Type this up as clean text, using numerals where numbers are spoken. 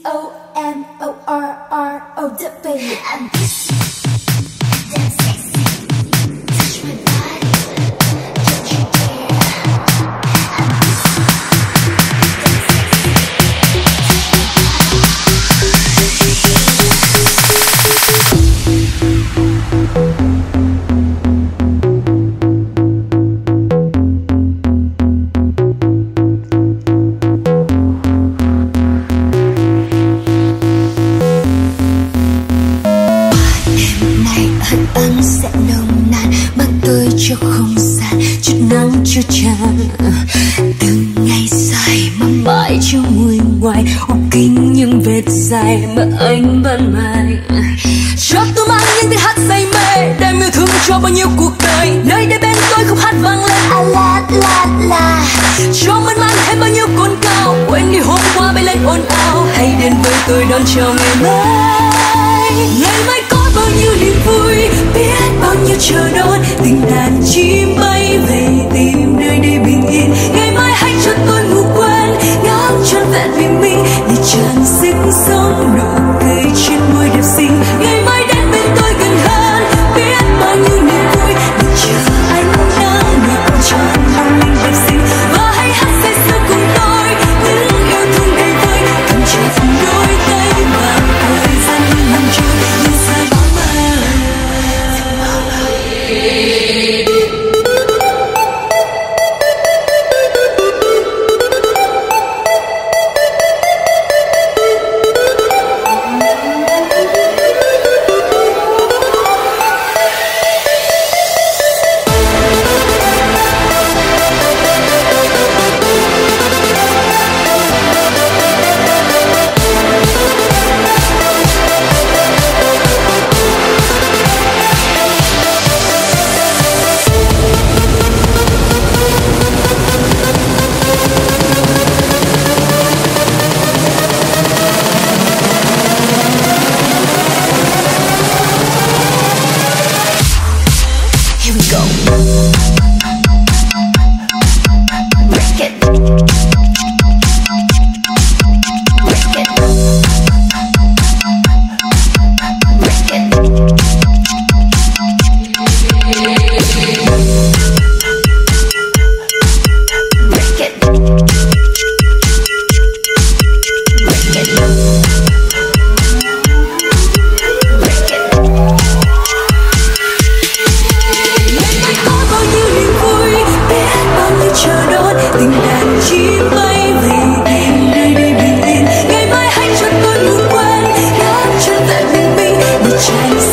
Tomorrow, the baby. I'm ấm sẽ nồng nàn mang tới cho không gian chút nắng chút tràn. Từng ngày dài mà mãi cho ngồi ngoài hộp kín những vết dài mà anh vẫn mãi cho tôi mang những tiếng hát say mê đem yêu thương cho bao nhiêu cuộc đời. Nơi đây bên tôi khúc hát vang lên a la la la cho mơn man thêm bao nhiêu cồn cao. Quên đi hôm qua bay lên ồn ào hãy đến với tôi đón chào ngày mai. Ngày mai có bao nhiêu niềm vui biết bao nhiêu chờ đón tình đàn chim bay về tìm nơi đây bình yên. Ngày mai hãy cho tôi ngủ quên ngắm trọn vẹn bình minh để tràn sức sống nụ cười trên môi đẹp xinh. Ngày mai đến bên tôi gần hơn biết bao nhiêu niềm vui để chờ ánh nắng để con tròn mong linh đẹp xinh. Và hãy hát say sưa cùng tôi những yêu thương đầy vơi cầm chặt đôi tay và thời gian năm trôi như sai bóng mơ. Chance